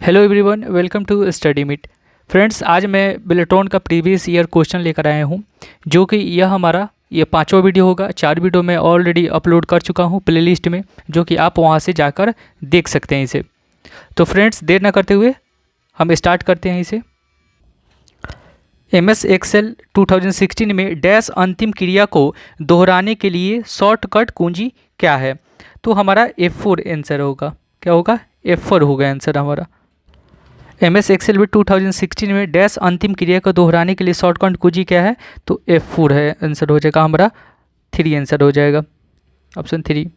Hello everyone, welcome to study meet. Friends, आज मैं बिलेट्रॉन का प्रीवियस ईयर क्वेश्चन लेकर आया हूँ, जो कि यह हमारा पांचवा वीडियो होगा। 4 वीडियो मैं ऑलरेडी अपलोड कर चुका हूँ प्लेलिस्ट में, जो कि आप वहाँ से जाकर देख सकते हैं इसे। तो फ्रेंड्स, देर ना करते हुए हम स्टार्ट करते हैं इसे। MS एक्सेल 2016 में डैश अंतिम क्रिया को दोहराने के लिए शॉर्टकट कुंजी क्या है? तो हमारा F4 आंसर होगा। क्या होगा? F4 होगा आंसर हमारा। MS एक्सेल में 2016 में डैश अंतिम क्रिया को दोहराने के लिए शॉर्टकट कुंजी क्या है? तो F4 है, आंसर हो जाएगा हमारा 3 आंसर हो जाएगा, option 3।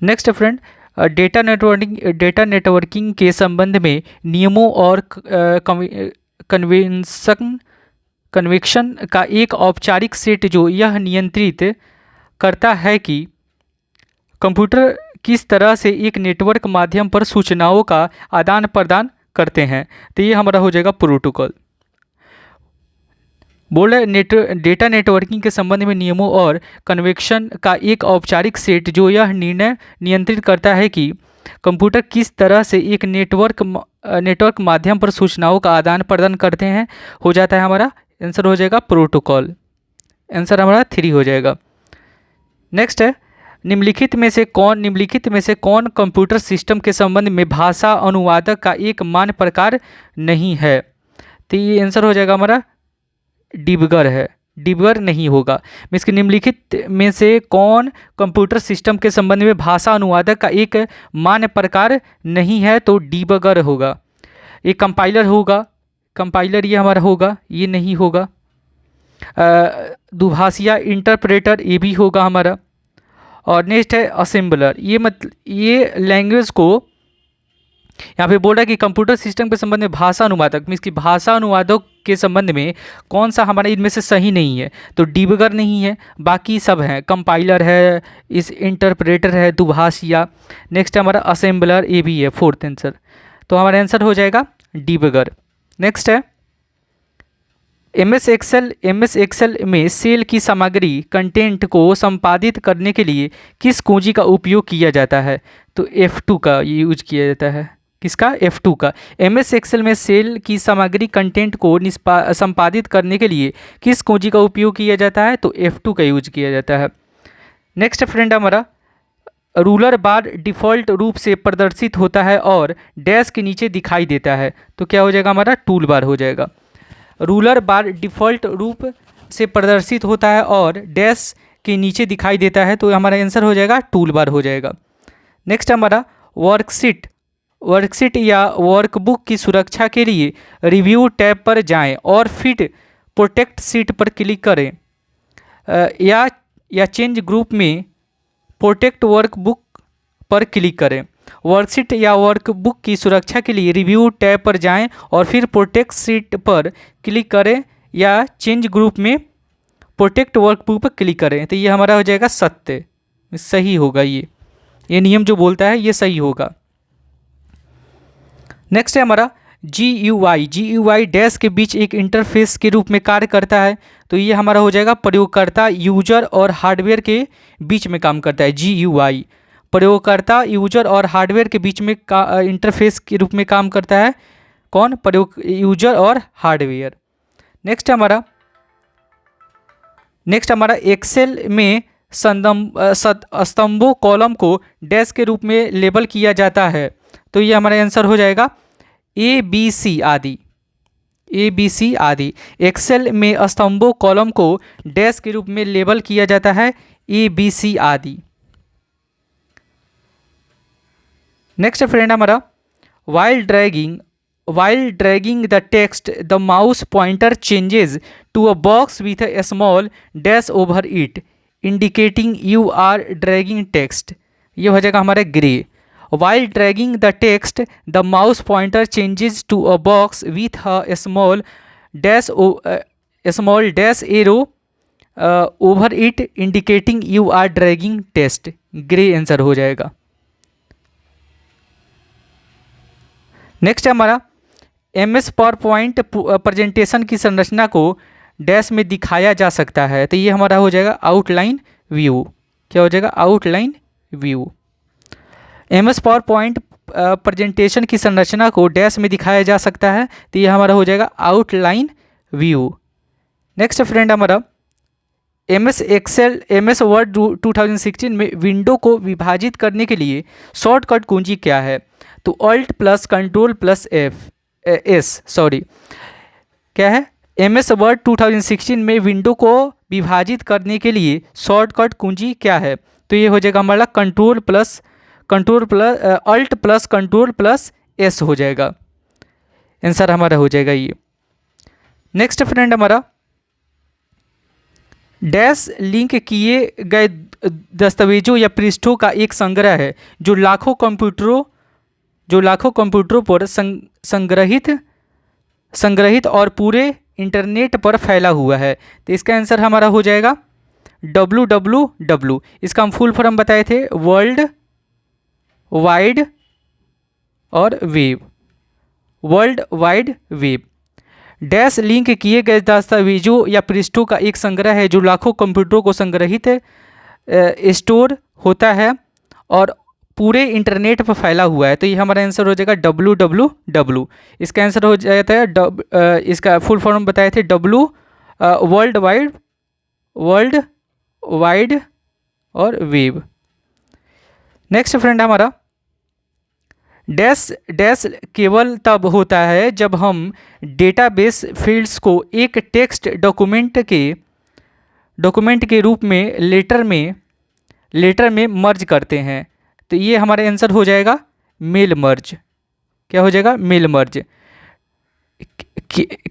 Next friend, data networking के संबंध में नियमों और कन्वेक्शन का एक औपचारिक सेट जो यह नियंत्रित करता है कि कंप्यूटर किस तरह से एक नेटवर्क माध्यम पर सूचनाओं का आदान प्रदान करते हैं। तो ये हमारा हो जाएगा प्रोटोकॉल। बोल रहे डेटा नेटवर्किंग के संबंध में नियमों और कन्वेक्शन का एक औपचारिक सेट जो यह निर्णय नियंत्रित करता है कि कंप्यूटर किस तरह से एक नेटवर्क माध्यम पर सूचनाओं का आदान प्रदान करते हैं, हो जाता है हमारा आंसर हो जाएगा प्रोटोकॉल। आंसर हमारा 3 हो जाएगा। नेक्स्ट है, निम्नलिखित में से कौन कंप्यूटर सिस्टम के संबंध में भाषा अनुवादक का एक मान्य प्रकार नहीं है? तो ये आंसर हो जाएगा हमारा डिबगर है। डिबगर नहीं होगा। इसके निम्नलिखित में से कौन कंप्यूटर सिस्टम के संबंध में भाषा अनुवादक का एक मान्य प्रकार नहीं है? तो डिबगर होगा। ये कंपाइलर होगा। कंपाइलर ये हमारा होगा, ये नहीं होगा। दुभाषिया इंटरप्रेटर ये भी होगा हमारा। और नेक्स्ट है असेंबलर। ये लैंग्वेज को यहाँ पे बोल रहा है कि कंप्यूटर सिस्टम के संबंध में भाषा अनुवादक मीन्स कि भाषा अनुवादक के संबंध में कौन सा हमारा इनमें से सही नहीं है? तो डिबगर नहीं है, बाकी सब हैं। कंपाइलर है, इस इंटरप्रेटर है, दुभाषिया। नेक्स्ट हमारा असेंबलर, ये भी है 4th आंसर। तो हमारा आंसर हो जाएगा डिबगर। नेक्स्ट है MS एक्सेल में सेल की सामग्री कंटेंट को संपादित करने के लिए किस कुंजी का उपयोग किया जाता है? तो F2 का यूज किया जाता है। किसका? F2 का। MS एक्सेल में सेल की सामग्री कंटेंट को संपादित करने के लिए किस कुंजी का उपयोग किया जाता है? तो F2 का यूज किया जाता है। नेक्स्ट फ्रेंड, हमारा रूलर बार डिफ़ॉल्ट रूप से प्रदर्शित होता है और डैश के नीचे दिखाई देता है। तो क्या हो जाएगा हमारा? टूल बार हो जाएगा। रूलर बार डिफ़ॉल्ट रूप से प्रदर्शित होता है और डैश के नीचे दिखाई देता है। तो हमारा आंसर हो जाएगा टूल बार हो जाएगा। नेक्स्ट हमारा वर्कशीट या वर्कबुक की सुरक्षा के लिए रिव्यू टैब पर जाएं और फिर प्रोटेक्ट शीट पर क्लिक करें, या चेंज ग्रुप में प्रोटेक्ट वर्कबुक पर क्लिक करें। वर्कशीट या वर्कबुक की सुरक्षा के लिए रिव्यू टैब पर जाएं और फिर प्रोटेक्ट शीट पर क्लिक करें, या चेंज ग्रुप में प्रोटेक्ट वर्कबुक पर क्लिक करें। तो ये हमारा हो जाएगा सत्य, सही होगा। ये नियम जो बोलता है ये सही होगा। नेक्स्ट है हमारा GUI डैश के बीच एक इंटरफेस के रूप में कार्य करता है। तो ये हमारा हो जाएगा प्रयोगकर्ता, यूजर और हार्डवेयर के बीच में काम करता है। GUI प्रयोगकर्ता, यूजर और हार्डवेयर के बीच में इंटरफेस के रूप में काम करता है। कौन? यूजर और हार्डवेयर। नेक्स्ट हमारा एक्सेल में स्तंभों कॉलम को डैश के रूप में लेबल किया जाता है। तो ये हमारा आंसर हो जाएगा ABC आदि। ABC आदि। एक्सेल में स्तंभों कॉलम को डैश के रूप में लेबल किया जाता है, ABC आदि। नेक्स्ट फ्रेंड, हमारा while dragging the text the mouse pointer changes to a box with a small dash over it indicating you are dragging text. ये हो जाएगा हमारा grey. While dragging the text the mouse pointer changes to a box with a small dash arrow over it indicating you are dragging text. Grey answer हो जाएगा। Next है हमारा MS PowerPoint presentation की संरचना को डैश में दिखाया जा सकता है। तो ये हमारा हो जाएगा आउटलाइन व्यू। क्या हो जाएगा? Outline view. MS PowerPoint presentation की संरचना को डैश में दिखाया जा सकता है, तो ये हमारा हो जाएगा आउटलाइन व्यू। नेक्स्ट फ्रेंड हमारा MS वर्ड 2016 में विंडो को विभाजित करने के लिए शॉर्टकट कुंजी क्या है? तो ऑल्ट प्लस कंट्रोल प्लस क्या है? MS वर्ड 2016 में विंडो को विभाजित करने के लिए शॉर्टकट कुंजी क्या है? तो ये हो जाएगा हमारा alt plus control plus S हो जाएगा। आंसर हमारा हो जाएगा ये। नेक्स्ट फ्रेंड हमारा डैश लिंक किए गए दस्तावेजों या पृष्ठों का एक संग्रह है जो लाखों कंप्यूटरों पर संग्रहित और पूरे इंटरनेट पर फैला हुआ है। तो इसका आंसर हमारा हो जाएगा WWW। इसका हम फुल फॉर्म बताए थे, world wide web. Dash link किए गए दस्तावेजों या पृष्ठों का एक संग्रह है जो लाखों कंप्यूटरों को संग्रहित स्टोर होता है और पूरे इंटरनेट पर फैला हुआ है। तो ये हमारा आंसर हो जाएगा WWW। इसका आंसर हो जाता है इसका फुल फॉर्म बताए थे वर्ल्ड वाइड और वेब। नेक्स्ट फ्रेंड हमारा डैश केवल तब होता है जब हम डेटाबेस फील्ड्स को एक टेक्स्ट डॉक्यूमेंट के रूप में लेटर में मर्ज करते हैं। तो ये हमारा आंसर हो जाएगा मेल मर्ज। क्या हो जाएगा? Mail merge.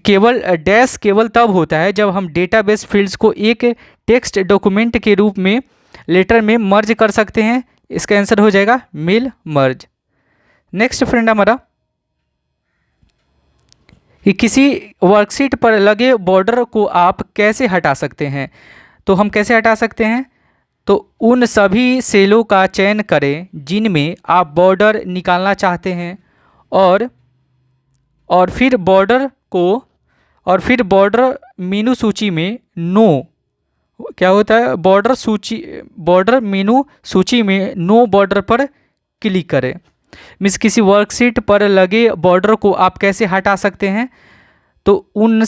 केवल तब होता है जब हम डेटाबेस फील्ड्स को एक टेक्स्ट डॉक्यूमेंट के रूप में लेटर में मर्ज कर सकते हैं। इसका आंसर हो जाएगा मेल मर्ज। नेक्स्ट फ्रेंड हमारा कि किसी वर्कशीट पर लगे बॉर्डर को आप कैसे हटा सकते हैं? तो हम कैसे हटा सकते हैं? तो उन सभी सेलों का चयन करें जिनमें आप बॉर्डर निकालना चाहते हैं और फिर बॉर्डर मेनू सूची में क्या होता है? बॉर्डर मेनू सूची में नो बॉर्डर पर क्लिक करें। मीन्स किसी वर्कशीट पर लगे बॉर्डर को आप कैसे हटा सकते हैं? तो उन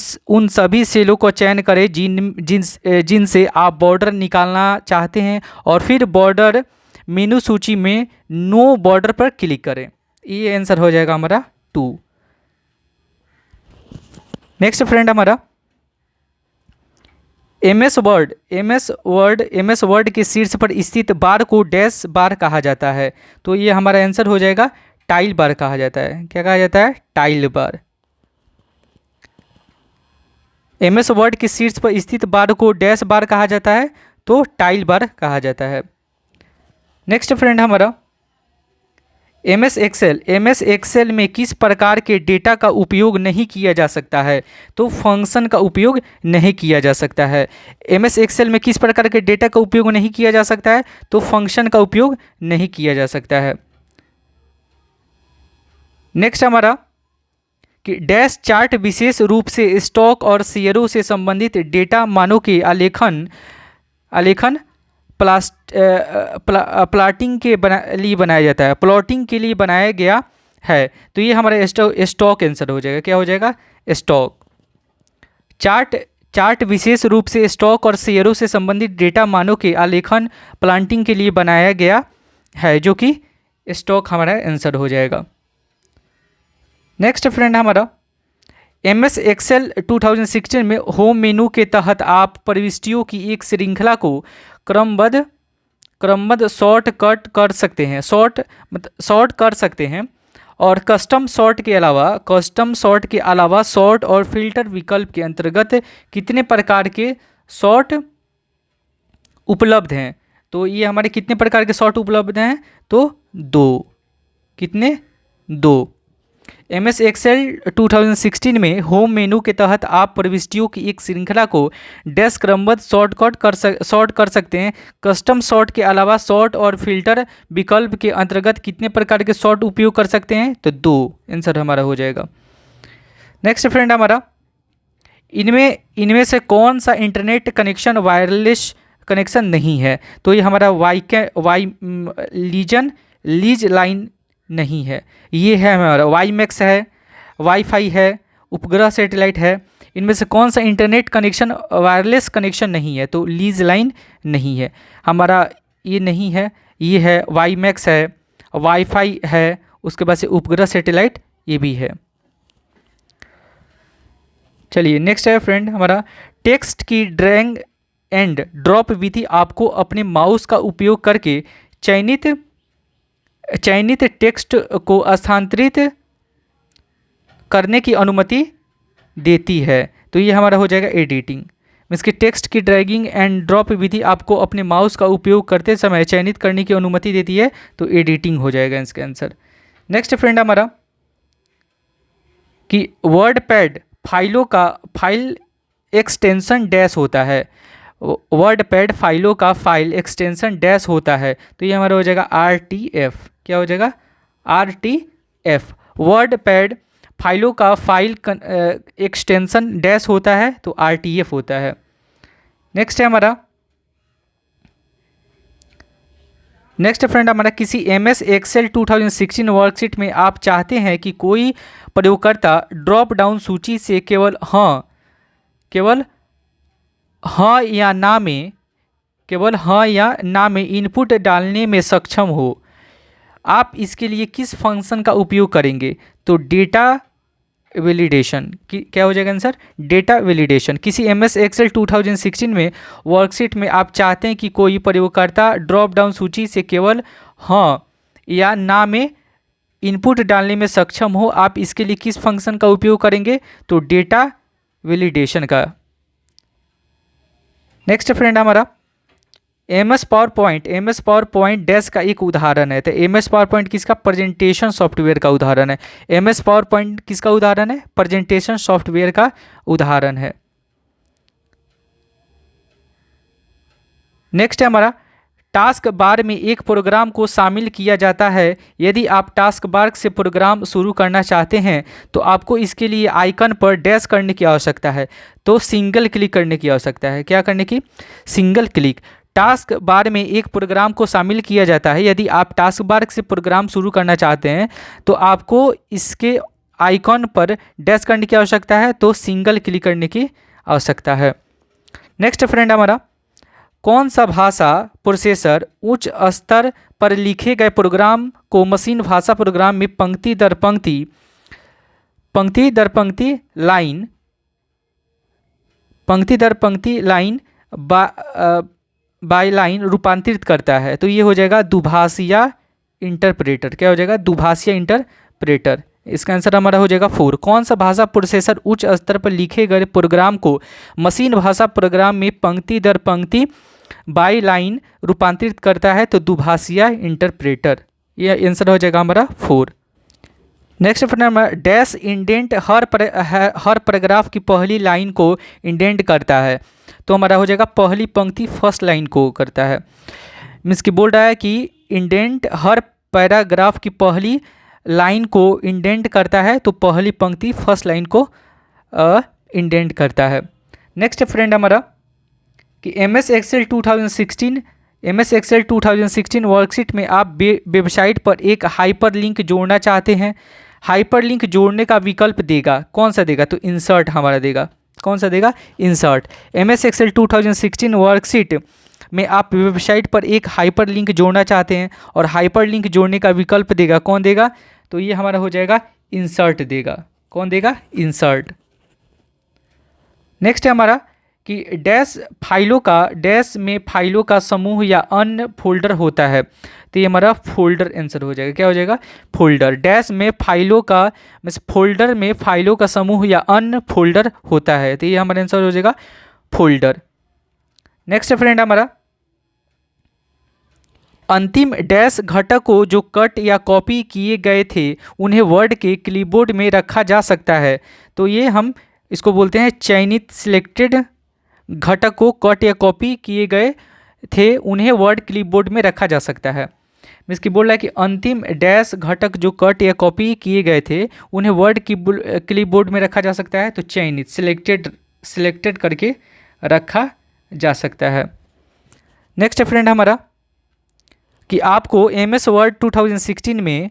सभी सेलों को चयन करें जिनसे आप बॉर्डर निकालना चाहते हैं और फिर बॉर्डर मेनू सूची में नो बॉर्डर पर क्लिक करें। ये आंसर हो जाएगा हमारा 2। नेक्स्ट फ्रेंड हमारा MS वर्ड के शीर्ष पर स्थित बार को डैश बार कहा जाता है। तो ये हमारा आंसर हो जाएगा टाइल बार कहा जाता है। क्या कहा जाता है? टाइल बार। MS वर्ड के शीर्ष पर स्थित बार को डैश बार कहा जाता है, तो टाइल बार कहा जाता है। नेक्स्ट फ्रेंड हमारा MS एक्सेल में किस प्रकार के डेटा का उपयोग नहीं किया जा सकता है? तो फंक्शन का उपयोग नहीं किया जा सकता है। MS एक्सेल में किस प्रकार के डेटा का उपयोग नहीं किया जा सकता है? तो फंक्शन का उपयोग नहीं किया जा सकता है। नेक्स्ट हमारा कि डैश चार्ट विशेष रूप से स्टॉक और शेयरों से संबंधित डेटा मानों के आलेखन प्लॉटिंग के लिए बनाया जाता है, प्लॉटिंग के लिए बनाया गया है। तो ये हमारा स्टॉक आंसर हो जाएगा। क्या हो जाएगा? स्टॉक। चार्ट विशेष रूप से स्टॉक और शेयरों से संबंधित डेटा मानों के आलेखन प्लॉटिंग के लिए बनाया गया है, जो कि स्टॉक हमारा आंसर हो जाएगा। नेक्स्ट फ्रेंड हमारा MS एक्सेल 2016 में होम मेनू के तहत आप प्रविष्टियों की एक श्रृंखला को क्रमबद्ध सॉर्ट कर सकते हैं और कस्टम सॉर्ट के अलावा सॉर्ट और फिल्टर विकल्प के अंतर्गत कितने प्रकार के सॉर्ट उपलब्ध हैं? तो ये हमारे कितने प्रकार के सॉर्ट उपलब्ध हैं? तो 2। कितने? 2। MS एक्सेल 2016 में होम मेनू के तहत आप प्रविष्टियों की एक श्रृंखला को डैश क्रमबद्ध सॉर्ट कर सकते हैं। कस्टम सॉर्ट के अलावा सॉर्ट और फिल्टर विकल्प के अंतर्गत कितने प्रकार के सॉर्ट उपयोग कर सकते हैं? तो 2 आंसर हमारा हो जाएगा। नेक्स्ट फ्रेंड हमारा इनमें से कौन सा इंटरनेट कनेक्शन वायरलेस कनेक्शन नहीं है? तो ये हमारा लीज लाइन नहीं है। ये है हमारा वाईमैक्स है, वाईफाई है, उपग्रह सैटेलाइट है। इनमें से कौन सा इंटरनेट कनेक्शन वायरलेस कनेक्शन नहीं है? तो लीज लाइन नहीं है हमारा, ये नहीं है। ये है वाईमैक्स है, वाईफाई है, उसके बाद से उपग्रह सैटेलाइट ये भी है। चलिए नेक्स्ट है फ्रेंड हमारा, टेक्स्ट की ड्रैग एंड ड्रॉप विधि आपको अपने माउस का उपयोग करके चयनित टेक्स्ट को स्थानांतरित करने की अनुमति देती है। तो ये हमारा हो जाएगा एडिटिंग। इसके टेक्स्ट की ड्रैगिंग एंड ड्रॉप विधि आपको अपने माउस का उपयोग करते समय चयनित करने की अनुमति देती है, तो एडिटिंग हो जाएगा इसका आंसर। नेक्स्ट फ्रेंड हमारा कि वर्ड पैड फाइलों का फाइल एक्सटेंशन डैश होता है। वर्ड पैड फाइलों का फाइल एक्सटेंशन डैश होता है, तो ये हमारा हो जाएगा RTF। क्या हो जाएगा? RTF। वर्ड पैड फाइलों का फाइल एक्सटेंशन डैश होता है, तो RTF होता है। नेक्स्ट है हमारा, नेक्स्ट फ्रेंड हमारा किसी MS Excel 2016 वर्कशीट में आप चाहते हैं कि कोई प्रयोगकर्ता ड्रॉप डाउन सूची से केवल हाँ या ना में इनपुट डालने में सक्षम हो। आप इसके लिए किस फंक्शन का उपयोग करेंगे? तो डेटा वैलिडेशन। क्या हो जाएगा आंसर? Data validation. किसी MS Excel 2016 में वर्कशीट में आप चाहते हैं कि कोई प्रयोगकर्ता ड्रॉप डाउन सूची से केवल हाँ या ना में इनपुट डालने में सक्षम हो। आप इसके लिए किस फंक्शन का उपयोग करेंगे? तो डेटा वैलिडेशन का। नेक्स्ट फ्रेंड हमारा MS पावर पॉइंट डैश का एक उदाहरण है। तो MS पावर पॉइंट किसका? प्रेजेंटेशन सॉफ्टवेयर का उदाहरण है। MS पावर पॉइंट किसका उदाहरण है? प्रेजेंटेशन सॉफ्टवेयर का उदाहरण है। नेक्स्ट है हमारा, टास्क बार में एक प्रोग्राम को शामिल किया जाता है। यदि आप टास्क बार से प्रोग्राम शुरू करना चाहते हैं तो आपको इसके लिए आइकन पर डैश करने की आवश्यकता है, तो सिंगल क्लिक करने की आवश्यकता है। क्या करने की? Single click. टास्क बार में एक प्रोग्राम को शामिल किया जाता है। यदि आप टास्क बार से प्रोग्राम शुरू करना चाहते हैं तो आपको इसके आइकॉन पर डैश करने की आवश्यकता है, तो सिंगल क्लिक करने की आवश्यकता है। नेक्स्ट फ्रेंड हमारा, कौन सा भाषा प्रोसेसर उच्च स्तर पर लिखे गए प्रोग्राम को मशीन भाषा प्रोग्राम में पंक्ति दर पंक्ति लाइन बाय लाइन रूपांतरित करता है? तो ये हो जाएगा दुभाषिया इंटरप्रेटर। क्या हो जाएगा? दुभाषिया इंटरप्रेटर। इसका आंसर हमारा हो जाएगा 4। कौन सा भाषा प्रोसेसर उच्च स्तर पर लिखे गए प्रोग्राम को मशीन भाषा प्रोग्राम में पंक्ति दर पंक्ति बाय लाइन रूपांतरित करता है? तो दुभाषिया इंटरप्रेटर। ये आंसर हो जाएगा हमारा 4। नेक्स्ट फ्रेंड, डैश इंडेंट हर पैराग्राफ की पहली लाइन को इंडेंट करता है। तो हमारा हो जाएगा पहली पंक्ति फर्स्ट लाइन को करता है। मीन्स की बोल रहा है कि इंडेंट हर पैराग्राफ की पहली लाइन को इंडेंट करता है, तो पहली पंक्ति फर्स्ट लाइन को इंडेंट करता है। नेक्स्ट फ्रेंड हमारा कि MS Excel 2016 वर्कशीट में आप वेबसाइट पर एक हाइपरलिंक जोड़ना चाहते हैं। हाइपरलिंक जोड़ने का विकल्प देगा, कौन सा देगा? तो इंसर्ट हमारा देगा। कौन सा देगा? इंसर्ट। MS Excel 2016 वर्कशीट में आप वेबसाइट पर एक हाइपरलिंक जोड़ना चाहते हैं और हाइपरलिंक जोड़ने का विकल्प देगा, कौन देगा? तो ये हमारा हो जाएगा इंसर्ट देगा। कौन देगा? इंसर्ट। नेक्स्ट है हमारा कि डैश में फाइलों का समूह या अन्य फोल्डर होता है। तो ये हमारा फोल्डर आंसर हो जाएगा। क्या हो जाएगा? फोल्डर। डैश में फाइलों का फोल्डर में फाइलों का समूह या अन्य फोल्डर होता है, तो ये हमारा आंसर हो जाएगा फोल्डर। नेक्स्ट फ्रेंड हमारा, अंतिम डैश घटक को जो कट या कॉपी किए गए थे उन्हें वर्ड के क्लिपबोर्ड में रखा जा सकता है। तो ये हम इसको बोलते हैं चयनित सिलेक्टेड घटक को कट या कॉपी किए गए थे उन्हें वर्ड क्लिपबोर्ड में रखा जा सकता है। इसकी बोल रहा है कि अंतिम डैश घटक जो कट या कॉपी किए गए थे उन्हें वर्ड क्लिपबोर्ड में रखा जा सकता है, तो चयनित सिलेक्टेड करके रखा जा सकता है। नेक्स्ट फ्रेंड हमारा कि आपको MS Word 2016 में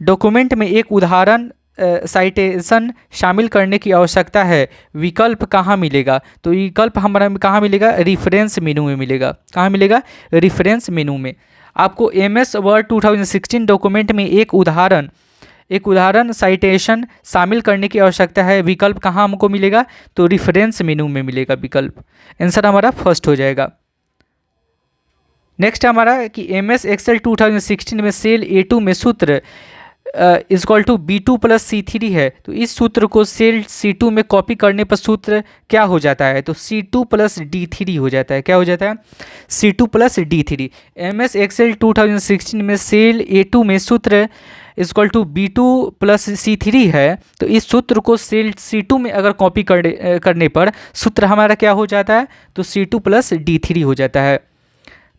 डॉक्यूमेंट में एक उदाहरण साइटेशन शामिल करने की आवश्यकता है, विकल्प कहाँ मिलेगा? तो विकल्प हमारा कहाँ मिलेगा? रेफरेंस मेनू में मिलेगा। कहाँ मिलेगा? रेफरेंस मेनू में। आपको MS वर्ड 2016 डॉक्यूमेंट में एक उदाहरण साइटेशन शामिल करने की आवश्यकता है, विकल्प कहाँ हमको मिलेगा? तो रेफरेंस मेनू में मिलेगा विकल्प। आंसर हमारा फर्स्ट हो जाएगा। नेक्स्ट हमारा कि MS Excel 2016 में सेल A2 में सूत्र इजक्वल टू B2 + C3 है। तो इस सूत्र को सेल C2 में कॉपी करने पर सूत्र क्या हो जाता है? तो C2 + D3 हो जाता है। क्या हो जाता है? C2 + D3। MS Excel 2016 में सेल A2 में सूत्र इजक्वल टू B2 + C3 है। तो इस सूत्र को सेल C2 में अगर कॉपी करने पर सूत्र हमारा क्या हो जाता है? तो C2 + D3 हो जाता है।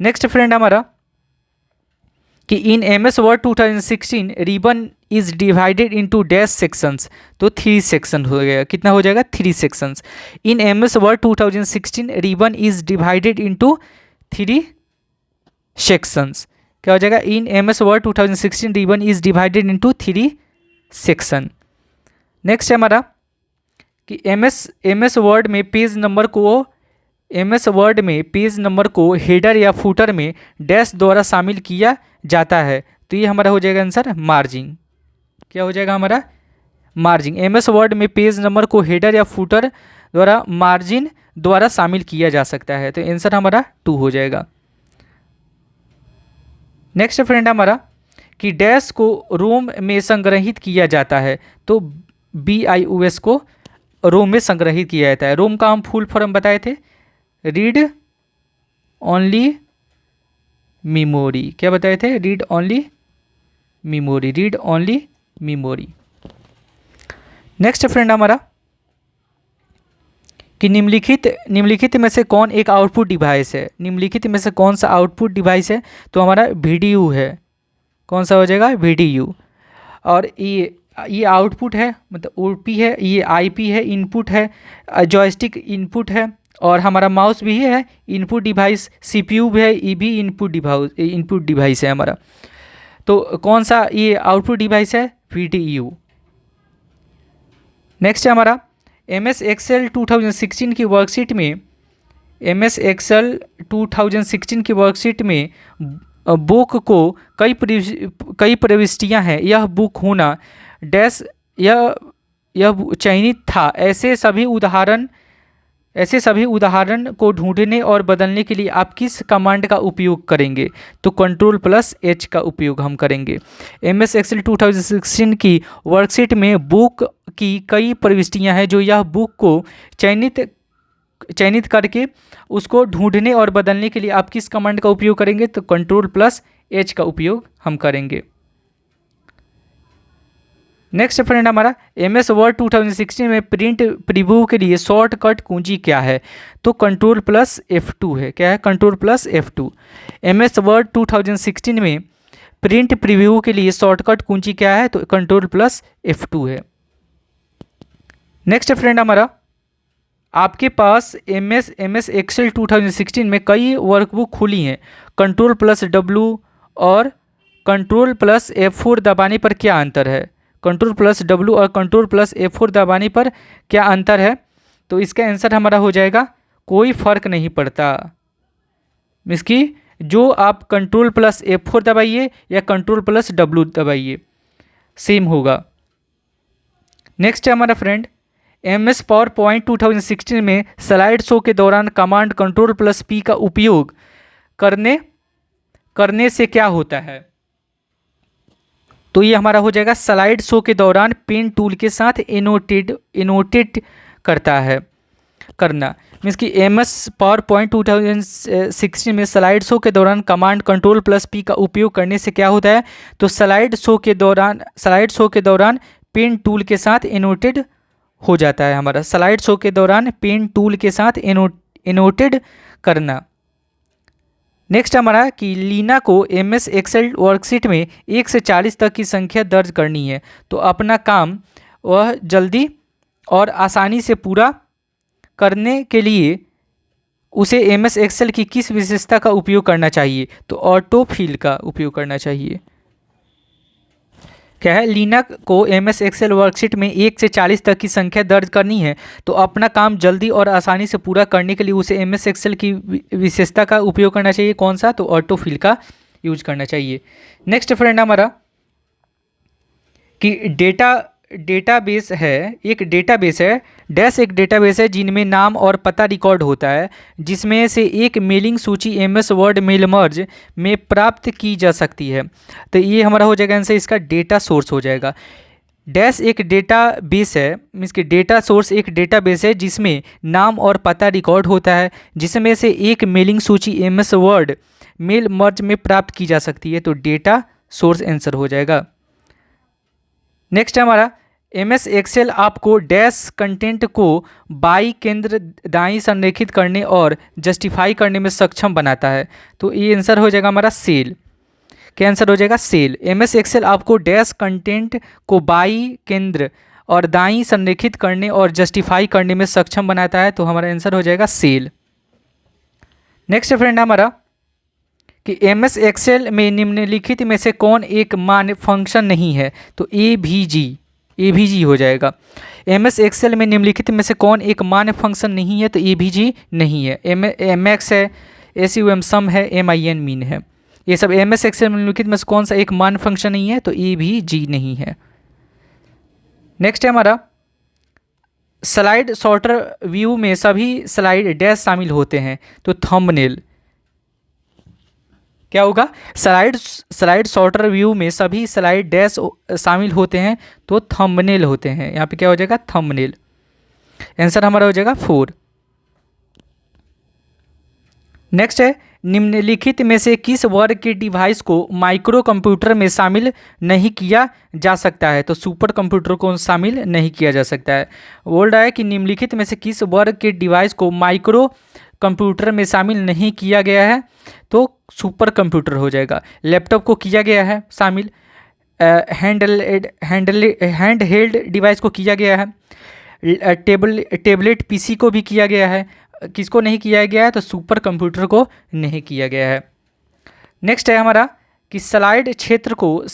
नेक्स्ट फ्रेंड हमारा कि इन MS word 2016 ribbon is divided into dash sections. तो 3 सेक्शन हो गया। कितना हो जाएगा? 3 sections. In MS word 2016 ribbon is divided into 3 sections. क्या हो जाएगा? इन MS word 2016 ribbon is divided into 3 section. Next है हमारा कि MS वर्ड में पेज नंबर को हेडर या फुटर में डैश द्वारा शामिल किया जाता है। तो ये हमारा हो जाएगा आंसर मार्जिंग। क्या हो जाएगा हमारा? मार्जिंग। MS वर्ड में पेज नंबर को हेडर या फुटर द्वारा मार्जिन द्वारा शामिल किया जा सकता है। तो आंसर हमारा 2 हो जाएगा। नेक्स्ट फ्रेंड हमारा कि डैश को रोम में संग्रहित किया जाता है। तो BIOS को रोम में संग्रहित किया जाता है। रोम का हम फुल फॉर्म बताए थे, रीड ओनली मेमोरी। क्या बताए थे? Read only memory. Next friend हमारा कि निम्नलिखित में से कौन एक आउटपुट डिवाइस है? निम्नलिखित में से कौन सा आउटपुट डिवाइस है? तो हमारा VDU है। कौन सा हो जाएगा? VDU। और ये आउटपुट है, मतलब OP है, ये IP है, इनपुट है, जॉयस्टिक इनपुट है, और हमारा माउस भी है इनपुट डिवाइस, CPU भी है, ये भी इनपुट डिवाइस है हमारा। तो कौन सा ये आउटपुट डिवाइस है? VDU। नेक्स्ट है हमारा MS Excel 2016 की वर्कशीट में बुक को कई प्रविष्टियां हैं। यह बुक होना डैश यह चयनित था। ऐसे सभी उदाहरण को ढूंढने और बदलने के लिए आप किस कमांड का उपयोग करेंगे? तो Ctrl+H का उपयोग हम करेंगे। MS Excel 2016 की वर्कशीट में बुक की कई प्रविष्टियां हैं, जो यह बुक को चयनित करके उसको ढूंढने और बदलने के लिए आप किस कमांड का उपयोग करेंगे? तो Ctrl+H का उपयोग हम करेंगे। नेक्स्ट फ्रेंड हमारा MS वर्ड 2016 में प्रिंट प्रीव्यू के लिए शॉर्टकट कुंजी क्या है? तो Ctrl+F2 है। क्या है? Ctrl+F2। MS वर्ड 2016 में प्रिंट प्रीव्यू के लिए शॉर्टकट कुंजी क्या है? तो Ctrl+F2 है। नेक्स्ट फ्रेंड हमारा आपके पास MS Excel 2016 में कई वर्कबुक खुली हैं। Ctrl+W और Ctrl+F4 दबाने पर क्या अंतर है? Ctrl+W और Ctrl+F4 दबाने पर क्या अंतर है? तो इसका आंसर हमारा हो जाएगा कोई फर्क नहीं पड़ता। इसकी जो आप Ctrl+F4 दबाइए या Ctrl+W दबाइए, सेम होगा। नेक्स्ट है हमारा फ्रेंड MS PowerPoint 2016 में स्लाइड शो के दौरान कमांड Ctrl+P का उपयोग करने से क्या होता है? तो ये हमारा हो जाएगा स्लाइड शो के दौरान पेन टूल के साथ एनोटेट करना। मीन्स कि MS PowerPoint 2016 में स्लाइड शो के दौरान कमांड Ctrl+P का उपयोग करने से क्या होता है? तो स्लाइड शो के दौरान पेन टूल के साथ एनोटेड हो जाता है हमारा। स्लाइड शो के दौरान पेन टूल के साथ एनोटेड करना। नेक्स्ट हमारा कि लीना को MS Excel वर्कशीट में 1 से 40 तक की संख्या दर्ज करनी है। तो अपना काम वह जल्दी और आसानी से पूरा करने के लिए उसे MS Excel की किस विशेषता का उपयोग करना चाहिए? तो ऑटो फिल का उपयोग करना चाहिए। क्या है, लीना को एमएस एक्सेल वर्कशीट में 1 से 40 तक की संख्या दर्ज करनी है, तो अपना काम जल्दी और आसानी से पूरा करने के लिए उसे एमएस एक्सेल की विशेषता का उपयोग करना चाहिए। कौन सा, तो ऑटो फिल का यूज करना चाहिए। नेक्स्ट फ्रेंड हमारा कि डेटाबेस है, एक डेटाबेस है, डैश एक डेटाबेस है जिनमें नाम और पता रिकॉर्ड होता है, जिसमें से एक मेलिंग सूची एमएस वर्ड मेल मर्ज में प्राप्त की जा सकती है। तो ये हमारा हो जाएगा आंसर, इसका डेटा सोर्स हो जाएगा। डैश एक डेटाबेस है, मीन्स कि डेटा सोर्स एक डेटाबेस है जिसमें नाम और पता रिकॉर्ड होता है, जिसमें से एक मेलिंग सूची एमएस वर्ड मेल मर्ज में प्राप्त की जा सकती है। तो डेटा सोर्स आंसर हो जाएगा। नेक्स्ट है हमारा, एमएस एक्सेल आपको डैश कंटेंट को बाई केंद्र दाईं संरेखित करने और जस्टिफाई करने में सक्षम बनाता है। तो ये आंसर हो जाएगा हमारा सेल। क्या आंसर हो जाएगा, सेल। एमएस एक्सेल आपको डैश कंटेंट को बाई केंद्र और दाईं संरेखित करने और जस्टिफाई करने में सक्षम बनाता है। तो हमारा आंसर हो जाएगा सेल। नेक्स्ट फ्रेंड हमारा कि एमएस एक्सेल में निम्नलिखित में से कौन एक मान्य फंक्शन नहीं है, तो एवीजी हो जाएगा। एमएस एक्सेल में निम्नलिखित में से कौन एक मान्य फंक्शन नहीं है, तो एवीजी नहीं है। एमएक्स है, एसयूएम सम है, एमआईएन मीन है, ये सब एमएस एक्सेल में निम्नलिखित में से कौन सा एक मान्य फंक्शन नहीं है, तो एवीजी नहीं है। नेक्स्ट है हमारा, स्लाइड सॉर्टर व्यू में सभी स्लाइड डैश शामिल होते हैं, तो थंबनेल। क्या होगा, स्लाइड सॉर्टर व्यू में सभी स्लाइड डैश शामिल होते हैं, तो थंबनेल होते हैं। यहाँ पे क्या हो जाएगा, थंबनेल। आंसर हमारा हो जाएगा 4। नेक्स्ट है, निम्नलिखित में से किस वर्ग के डिवाइस को माइक्रो कंप्यूटर में शामिल नहीं किया जा सकता है, तो सुपर कंप्यूटर को शामिल नहीं किया जा सकता है। बोल रहा है कि निम्नलिखित में से किस वर्ग के डिवाइस को माइक्रो कंप्यूटर में शामिल नहीं किया गया है, तो सुपर कंप्यूटर हो जाएगा। लैपटॉप को किया गया है शामिल, हैंड हेल्ड डिवाइस को किया गया है, टेबलेट पीसी को भी किया गया है। किसको नहीं किया गया है, तो सुपर कंप्यूटर को नहीं किया गया है। नेक्स्ट है हमारा कि स्लाइड क्षेत्र को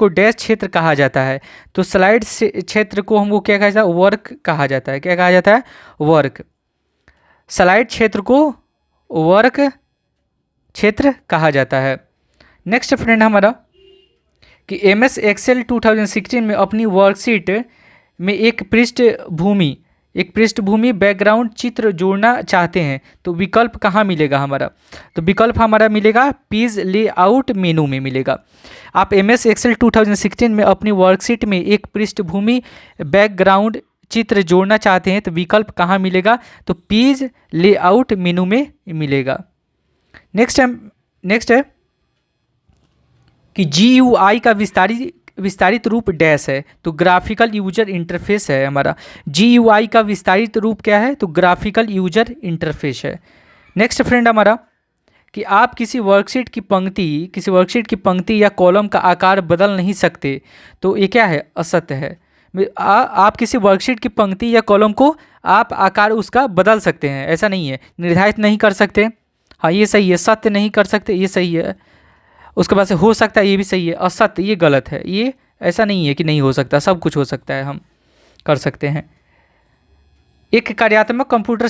डैश क्षेत्र कहा जाता है, तो स्लाइड क्षेत्र को हमको क्या कहा जाता है, वर्क कहा जाता है। क्या कहा जाता है, वर्क। स्लाइड क्षेत्र को वर्क क्षेत्र कहा जाता है। नेक्स्ट फ्रेंड हमारा कि एमएस एक्सेल 2016 में अपनी वर्कशीट में एक पृष्ठभूमि बैकग्राउंड चित्र जोड़ना चाहते हैं, तो विकल्प कहाँ मिलेगा हमारा, तो विकल्प हमारा मिलेगा पेज लेआउट मेनू में मिलेगा। आप एमएस एक्सेल 2016 में अपनी वर्कशीट में एक पृष्ठभूमि बैकग्राउंड चित्र जोड़ना चाहते हैं, तो विकल्प कहाँ मिलेगा, तो पेज लेआउट मेनू में मिलेगा। नेक्स्ट है कि GUI का विस्तारित रूप डैश है, तो ग्राफिकल यूजर इंटरफेस है हमारा। GUI का विस्तारित रूप क्या है, तो ग्राफिकल यूजर इंटरफेस है। नेक्स्ट फ्रेंड हमारा कि आप किसी वर्कशीट की पंक्ति या कॉलम का आकार बदल नहीं सकते, तो ये क्या है, असत्य है। आप किसी वर्कशीट की पंक्ति या कॉलम को आप आकार उसका बदल सकते हैं, ऐसा नहीं है, निर्धारित नहीं कर सकते। हाँ ये सही है, सत्य नहीं कर सकते, ये सही है। उसके बाद से हो सकता है, ये भी सही है। असत्य ये गलत है, ये ऐसा नहीं है कि नहीं हो सकता, सब कुछ हो सकता है, हम कर सकते हैं। एक कार्यात्मक कंप्यूटर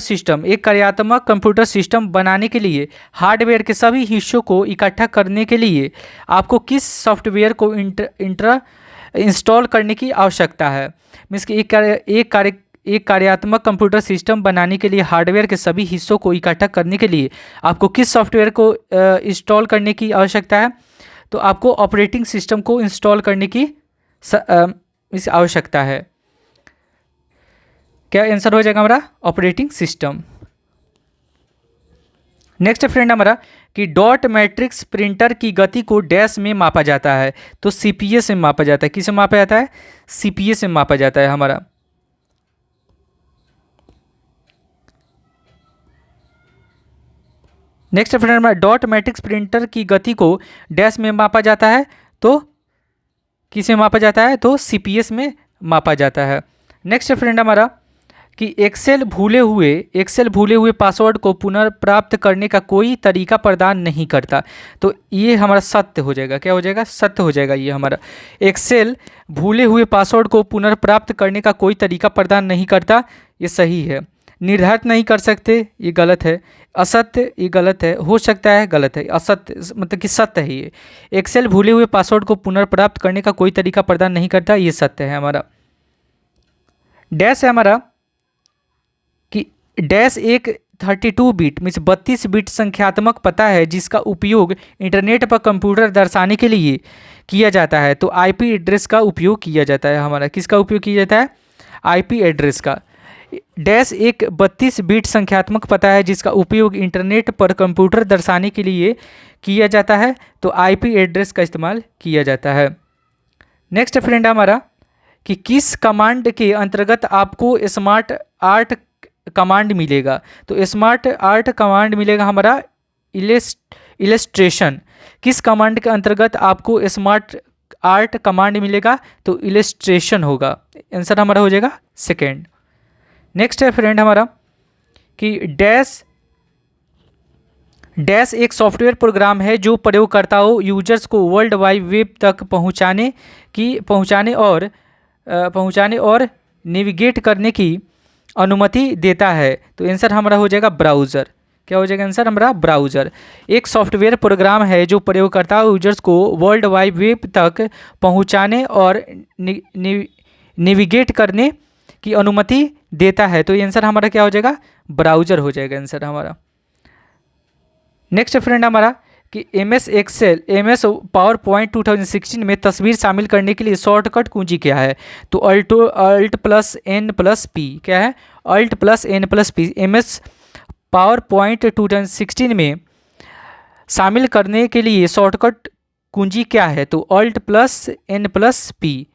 सिस्टम बनाने के लिए हार्डवेयर के सभी हिस्सों को इकट्ठा करने के लिए आपको किस सॉफ्टवेयर को इंस्टॉल करने की आवश्यकता है। मीन्स कि एक कार्यात्मक कंप्यूटर सिस्टम बनाने के लिए हार्डवेयर के सभी हिस्सों को इकट्ठा करने के लिए आपको किस सॉफ्टवेयर को इंस्टॉल करने की आवश्यकता है, तो आपको ऑपरेटिंग सिस्टम को इंस्टॉल करने की इस आवश्यकता है। क्या आंसर हो जाएगा हमारा, ऑपरेटिंग सिस्टम। नेक्स्ट फ्रेंड हमारा कि डॉट मैट्रिक्स प्रिंटर की गति को डैश में मापा जाता है, तो CPS में मापा जाता है। किसे मापा जाता है, CPS में मापा जाता है हमारा। नेक्स्ट फ्रेंड हमारा डॉट मैट्रिक्स प्रिंटर की गति को डैश में मापा जाता है, तो किसे मापा जाता है, तो CPS में मापा जाता है। नेक्स्ट फ्रेंड हमारा कि एक्सेल भूले हुए पासवर्ड को पुनर्प्राप्त करने का कोई तरीका प्रदान नहीं करता। तो ये हमारा सत्य हो जाएगा। क्या हो जाएगा? सत्य हो जाएगा ये हमारा। एक्सेल भूले हुए पासवर्ड को पुनर्प्राप्त करने का कोई तरीका प्रदान नहीं करता, ये सही है। निर्धारित नहीं कर सकते, ये गलत है। असत्य, ये गलत है। हो सकता है, गलत है। असत्य मतलब कि सत्य है ये। एक्सेल भूले हुए पासवर्ड को पुनर्प्राप्त करने का कोई तरीका प्रदान नहीं करता, ये सत्य है हमारा। डैश है हमारा कि डैश एक 32 बिट मीन्स 32 बिट संख्यात्मक पता है जिसका उपयोग इंटरनेट पर कंप्यूटर दर्शाने के लिए किया जाता है। तो आईपी एड्रेस का उपयोग किया जाता है हमारा। किसका उपयोग किया जाता है? आईपी एड्रेस का। डैश एक 32 बिट संख्यात्मक पता है जिसका उपयोग इंटरनेट पर कंप्यूटर दर्शाने के लिए किया जाता है। तो आईपी एड्रेस का इस्तेमाल किया जाता है। नेक्स्ट फ्रेंड हमारा कि किस कमांड के अंतर्गत आपको स्मार्ट आर्ट कमांड मिलेगा। तो स्मार्ट आर्ट कमांड मिलेगा हमारा इलस्ट्रेशन। किस कमांड के अंतर्गत आपको स्मार्ट आर्ट कमांड मिलेगा? तो इलस्ट्रेशन होगा। आंसर हमारा हो जाएगा सेकेंड। नेक्स्ट है फ्रेंड हमारा कि डैश एक सॉफ्टवेयर प्रोग्राम है जो प्रयोगकर्ताओं यूजर्स को वर्ल्ड वाइड वेब तक पहुंचाने और नेविगेट करने की अनुमति देता है। तो आंसर हमारा हो जाएगा ब्राउज़र। क्या हो जाएगा आंसर हमारा? ब्राउज़र। एक सॉफ्टवेयर प्रोग्राम है जो प्रयोगकर्ता यूजर्स को वर्ल्ड वाइड वेब तक पहुंचाने और नेविगेट करने की अनुमति देता है। तो ये आंसर हमारा क्या हो जाएगा? ब्राउज़र हो जाएगा आंसर हमारा। नेक्स्ट फ्रेंड हमारा कि एमएस पावर पॉइंट 2016 में तस्वीर शामिल करने के लिए शॉर्टकट कुंजी क्या है? तो Alt+N+P। क्या है? Alt+N+P। एमएस पावर पॉइंट 2016 में शामिल करने के लिए शॉर्टकट कुंजी क्या है? तो Alt+N+P।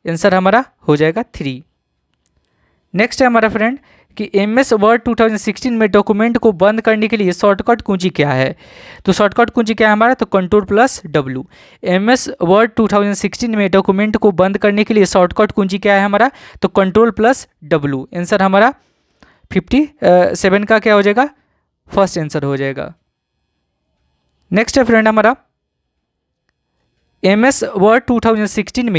आंसर हमारा हो जाएगा 3। नेक्स्ट है हमारा फ्रेंड कि एमएस वर्ड 2016 में डॉक्यूमेंट को बंद करने के लिए शॉर्टकट कुंजी क्या है? तो शॉर्टकट कुंजी क्या है हमारा? तो Ctrl+W। एमएस वर्ड 2016 में डॉक्यूमेंट को बंद करने के लिए शॉर्टकट कुंजी क्या है हमारा? तो Ctrl+W। आंसर हमारा 57 का क्या हो जाएगा? फर्स्ट आंसर हो जाएगा। नेक्स्ट है फ्रेंड हमारा एमएस वर्ड 2016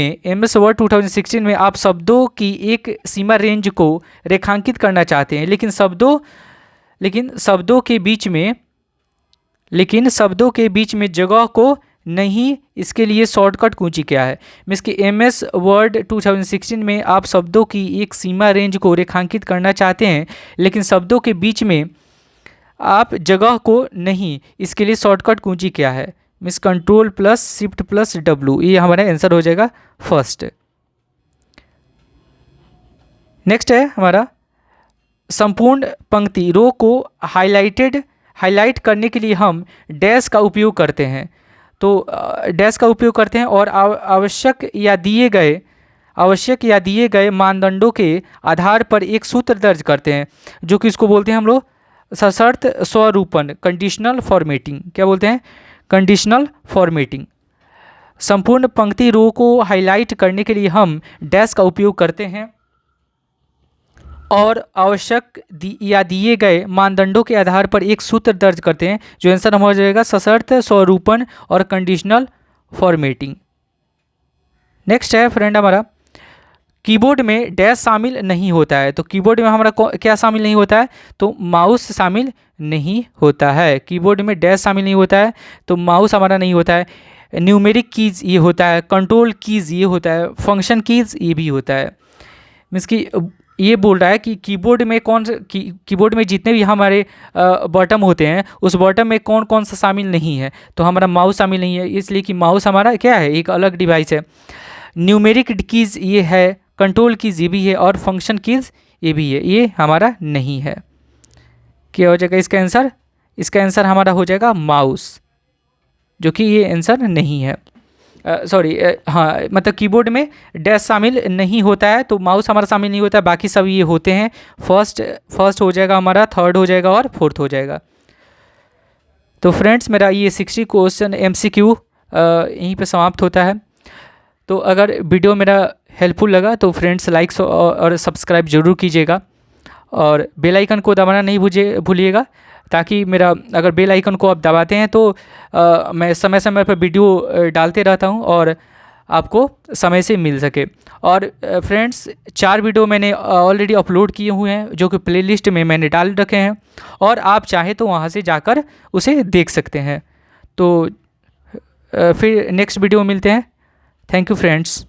में आप शब्दों की एक सीमा रेंज को रेखांकित करना चाहते हैं, लेकिन शब्दों के बीच में जगह को नहीं। इसके लिए शॉर्टकट कुंजी क्या है? मीन्स कि एमएस वर्ड 2016 में आप शब्दों की एक सीमा रेंज को रेखांकित करना चाहते हैं, लेकिन शब्दों के बीच में आप जगह को नहीं। इसके लिए शॉर्टकट कुंजी क्या है? Means Ctrl+Shift+W। ये हमारा आंसर हो जाएगा फर्स्ट। नेक्स्ट है हमारा संपूर्ण पंक्ति रो को हाईलाइट करने के लिए हम डैश का उपयोग करते हैं। तो डैश का उपयोग करते हैं और आवश्यक या दिए गए मानदंडों के आधार पर एक सूत्र दर्ज करते हैं, जो कि इसको बोलते हैं हम लोग सशर्त स्वरूपन, कंडीशनल फॉर्मेटिंग। क्या बोलते हैं? Conditional formatting. संपूर्ण पंक्ति रो को हाईलाइट करने के लिए हम डैश का उपयोग करते हैं और आवश्यक या दिए गए मानदंडों के आधार पर एक सूत्र दर्ज करते हैं, जो आंसर हो जाएगा सशर्त स्वरूपन और कंडीशनल फॉर्मेटिंग। नेक्स्ट है फ्रेंड हमारा कीबोर्ड में डैश शामिल नहीं होता है। तो कीबोर्ड में हमारा क्या शामिल नहीं होता है? तो माउस शामिल नहीं होता है। कीबोर्ड में डैश शामिल नहीं होता है, तो माउस हमारा नहीं होता है। न्यूमेरिक कीज़ ये होता है, कंट्रोल कीज़ ये होता है, फंक्शन कीज़ ये भी होता है। मीन्स कि ये बोल रहा है कि कीबोर्ड में जितने भी हमारे बटन होते हैं, उस बटन में कौन कौन सा शामिल नहीं है? तो हमारा माउस शामिल नहीं है, इसलिए कि माउस हमारा क्या है? एक अलग डिवाइस है। न्यूमेरिक कीज़ ये है, कंट्रोल कीज़ ये भी है, और फंक्शन कीज़ ये भी है, ये हमारा नहीं है। क्या हो जाएगा इसका आंसर? इसका आंसर हमारा हो जाएगा माउस, जो कि ये आंसर नहीं है। हाँ, मतलब कीबोर्ड में डैश शामिल नहीं होता है, तो माउस हमारा शामिल नहीं होता है, बाकी सब ये होते हैं। फर्स्ट हो जाएगा हमारा, थर्ड हो जाएगा और फोर्थ हो जाएगा। तो फ्रेंड्स मेरा ये 60 क्वेश्चन MCQ यहीं पे समाप्त होता है। तो अगर वीडियो मेरा हेल्पफुल लगा तो फ्रेंड्स लाइक्स और सब्सक्राइब जरूर कीजिएगा, और बेल आइकन को दबाना नहीं भूलिएगा, ताकि मेरा अगर बेल आइकन को आप दबाते हैं तो मैं समय समय पर वीडियो डालते रहता हूं और आपको समय से मिल सके। और फ्रेंड्स 4 वीडियो मैंने ऑलरेडी अपलोड किए हुए हैं जो कि प्लेलिस्ट में मैंने डाल रखे हैं, और आप चाहें तो वहां से जाकर उसे देख सकते हैं। तो फिर नेक्स्ट वीडियो में मिलते हैं। Thank you friends.